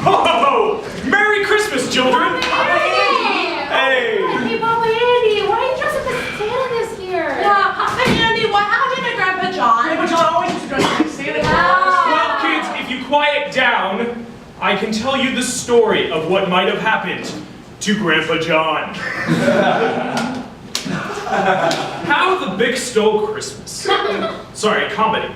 Ho! Merry Christmas, children! Hey! Hey! Hey, Papa Andy, why are you dressed up as Santa this year? Yeah, Papa Andy, what happened to Grandpa John? Grandpa John always used to dress like Santa Claus. Well, kids, if you quiet down, I can tell you the story of what might have happened to Grandpa John. How the Bick Stole Christmas. Sorry, comedy.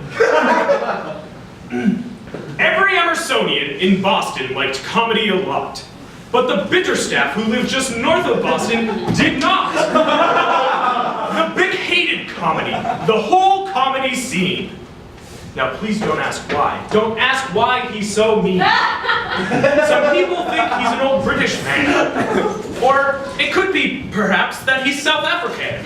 Every Emersonian in Boston liked comedy a lot, but the Bitterstaff who lived just north of Boston did not. The Bick hated comedy, the whole comedy scene. Now please don't ask why. Don't ask why he's so mean. Some people think he's an old British man. Or it could be, perhaps, that he's South African.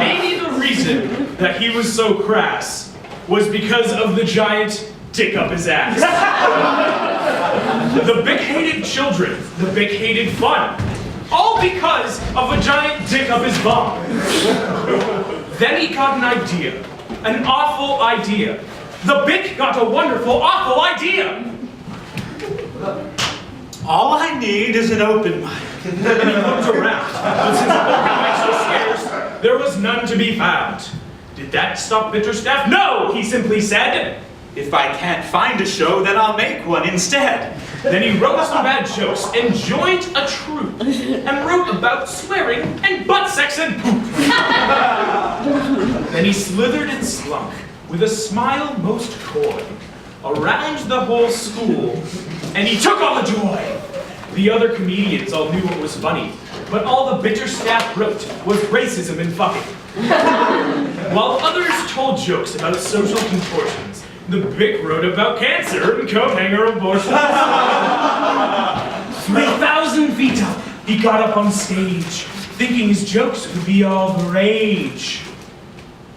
Maybe the reason that he was so crass was because of the giant dick up his ass. The Bick hated children. The Bick hated fun. All because of a giant dick up his bum. Then he got an idea. An awful idea. The Bick got a wonderful, awful idea. All I need is an open mic. And he looked around, but since open mics were scarce, there was none to be found. Did that stop Bitterstaff? No, he simply said. If I can't find a show, then I'll make one instead. Then he wrote some bad jokes and joined a troupe and wrote about swearing and butt sex and poop. Then he slithered and slunk with a smile most coy around the whole school, and he took all the joy. The other comedians all knew what was funny, but all the Bitterstaff wrote was racism and fucking. While others told jokes about social contortions, the Bick wrote about cancer and coat hanger abortions. 3,000 feet up, he got up on stage, thinking his jokes would be all the rage.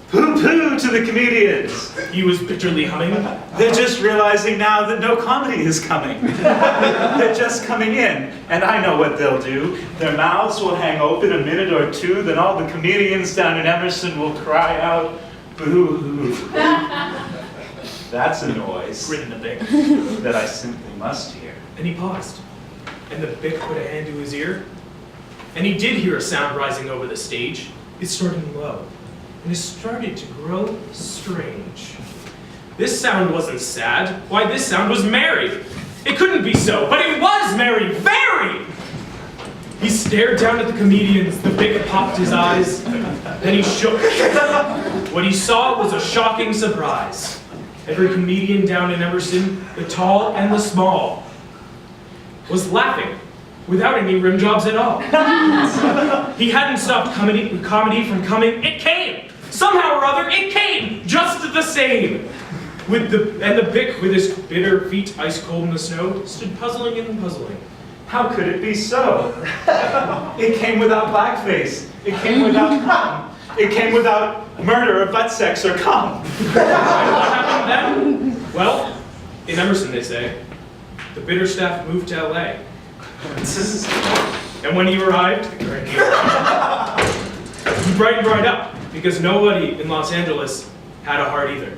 Pooh-pooh to the comedians. He was bitterly humming. They're just realizing now that no comedy is coming. They're just coming in, and I know what they'll do. Their mouths will hang open a minute or two, then all the comedians down in Emerson will cry out, boo-hoo. That's a noise Gritting the Bick. that I simply must hear. And he paused, and the Bick put a hand to his ear, and he did hear a sound rising over the stage. It started low, and it started to grow strange. This sound wasn't sad. Why, this sound was merry. It couldn't be so, but it was merry, very! He stared down at the comedians. The Bick popped his eyes, then he shook. What he saw was a shocking surprise. Every comedian down in Emerson, the tall and the small, was laughing without any rim jobs at all. He hadn't stopped comedy from coming. It came! Somehow or other, it came! Just the same! And the Bick, with his bitter feet ice cold in the snow, stood puzzling and puzzling. How could it be so? It came without blackface. It came without cum. It came without murder or butt sex or cum. And what happened then? Well, in Emerson they say, the Bitterstaff moved to LA. And when he arrived, he brightened right up, because nobody in Los Angeles had a heart either.